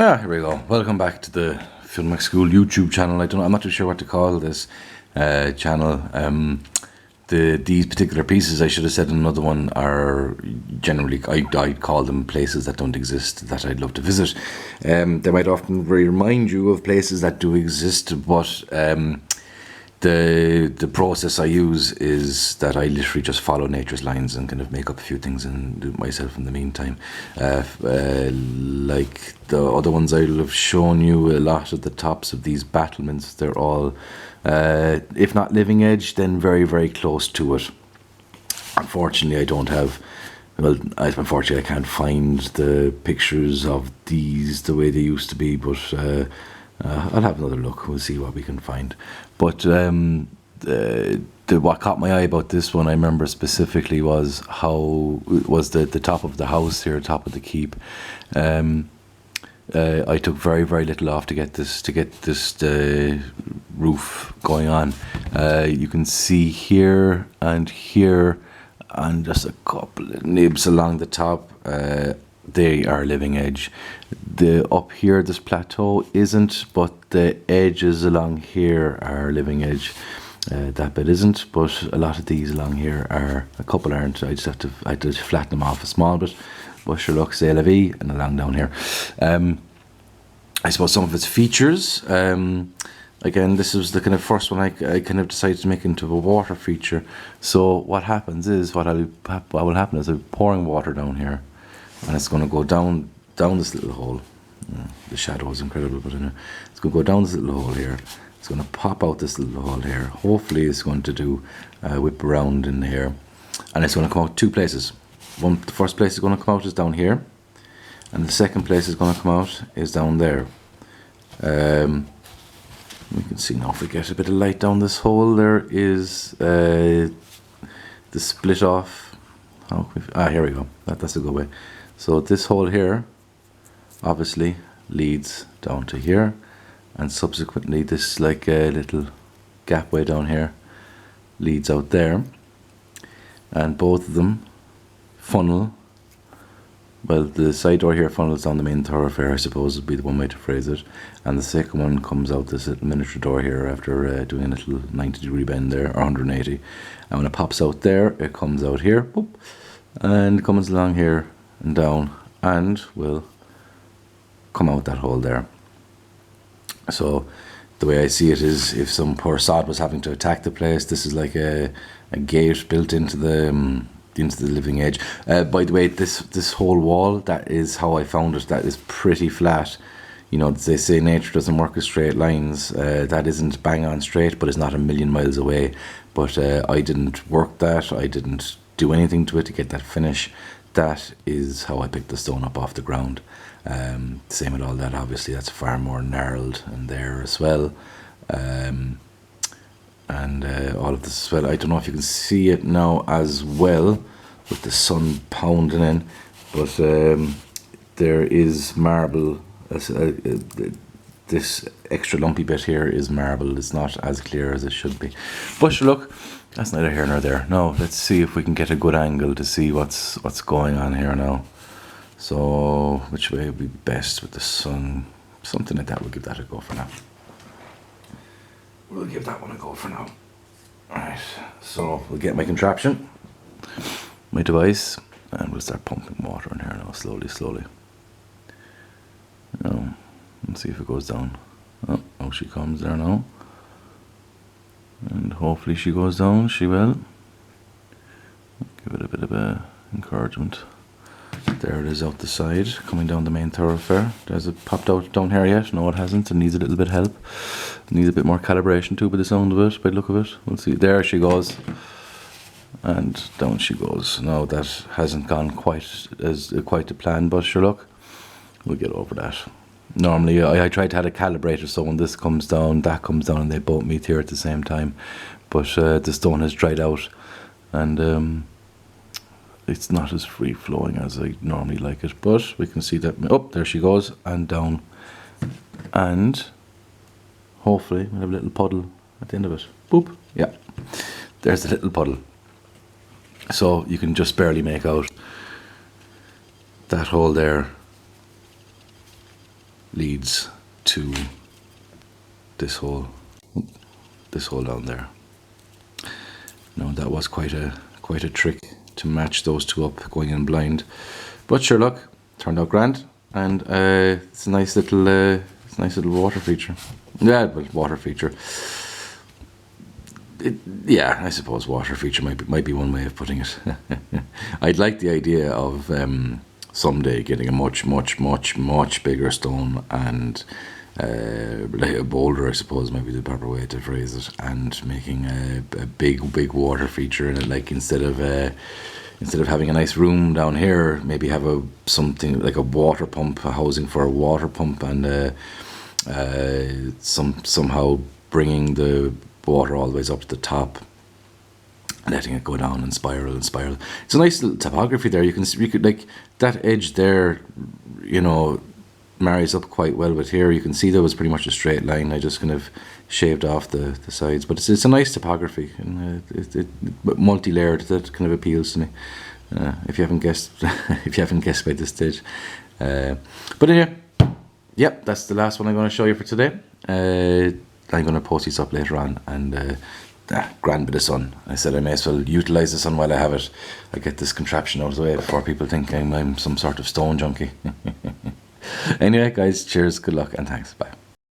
Here we go. Welcome back to the Filmic School YouTube channel. I'm not too sure what to call this channel. These particular pieces, I should have said in another one, are generally, I'd call them places that don't exist that I'd love to visit. They might often remind you of places that do exist, but the process I use is that I literally just follow nature's lines and kind of make up a few things and do it myself in the meantime. Like the other ones, I'll have shown you a lot of the tops of these battlements. They're all, if not living edge, then very, very close to it. Unfortunately, I don't have, unfortunately I can't find the pictures of these the way they used to be, but I'll have another look. We'll see what we can find. But what caught my eye about this one, I remember specifically, was how it was the top of the house here, top of the keep. I took very, very little off to get this roof going on. You can see here and just a couple of nibs along the top. They are living edge. Up here, this plateau isn't, but the edges along here are living edge. That bit isn't, but a lot of these along here are. A couple aren't. I had to flatten them off a small bit. But sure, look, c'est la vie, and along down here. I suppose some of its features. Again, this was the kind of first one I kind of decided to make into a water feature. So what happens is, what will happen is I'm pouring water down here, and it's going to go down this little hole. The shadow is incredible, but anyway, it's going to go down this little hole here. It's going to pop out this little hole here. Hopefully it's going to do whip around in here, and it's going to come out two places. The first place is going to come out is down here, and the second place is going to come out is down there. We can see now, if we get a bit of light down this hole, there is the split off. Here we go. That's a good way. So this hole here obviously leads down to here, and subsequently this like a little gap way down here leads out there, and both of them funnel. Well, the side door here funnels down the main thoroughfare, I suppose would be the one way to phrase it, and the second one comes out this little miniature door here after doing a little 90-degree bend there, or 180, and when it pops out there, it comes out here, boop, and comes along here and down, and will come out that hole there. So the way I see it is, if some poor sod was having to attack the place, this is like a gate built into the living edge. By the way, this whole wall, that is how I found it. That is pretty flat. You know, they say nature doesn't work with straight lines. That isn't bang on straight, but it's not a million miles away. But I didn't work that. I didn't do anything to it to get that finish. That is how I picked the stone up off the ground. Same with all that, obviously that's far more gnarled in there as well. And all of this as well. I don't know if you can see it now as well with the sun pounding in, but there is marble. This extra lumpy bit here is marble. It's not as clear as it should be. But look, that's neither here nor there. Now let's see if we can get a good angle to see what's going on here now. So which way would be best with the sun? Something like that. We'll give that a go for now. We'll give that one a go for now. Alright, so we'll get my contraption, my device, and we'll start pumping water in here now, slowly. Now, let's see if it goes down. Oh, she comes there now. And hopefully she goes down, she will. Give it a bit of encouragement. There it is out the side, coming down the main thoroughfare. Has it popped out down here yet? No, it hasn't. It needs a little bit of help. It needs a bit more calibration too, by the sound of it, by the look of it. We'll see. There she goes. And down she goes. No, that hasn't gone quite to plan, but sure, look, we'll get over that. Normally, I try to have a calibrator, so when this comes down, that comes down, and they both meet here at the same time. But the stone has dried out, and it's not as free flowing as I normally like it, but we can see that. Oh, there she goes, and down, and hopefully we'll have a little puddle at the end of it. Boop. Yeah, there's the little puddle. So you can just barely make out that hole there leads to this hole down there. No, that was quite a trick to match those two up going in blind, but sure, look, turned out grand, and it's a nice little water feature. Yeah, but water feature. Yeah, I suppose water feature might be one way of putting it. I'd like the idea of someday getting a much bigger stone and like a boulder, I suppose, might be the proper way to phrase it, and making a big water feature in it. Like instead of having a nice room down here, maybe have something like a water pump, a housing for a water pump, and somehow bringing the water all the way up to the top, letting it go down and spiral. It's a nice little topography there. You could like that edge there, marries up quite well with here. You can see there was pretty much a straight line. I just kind of shaved off the sides, but it's a nice topography, and it multi-layered. That kind of appeals to me. If you haven't guessed, by this stage. But anyway, yep, that's the last one I'm going to show you for today. I'm going to post these up later on, and grand bit of sun. I said I may as well utilise the sun while I have it. I get this contraption out of the way before people think I'm some sort of stone junkie. Anyway, guys, cheers, good luck, and thanks. Bye.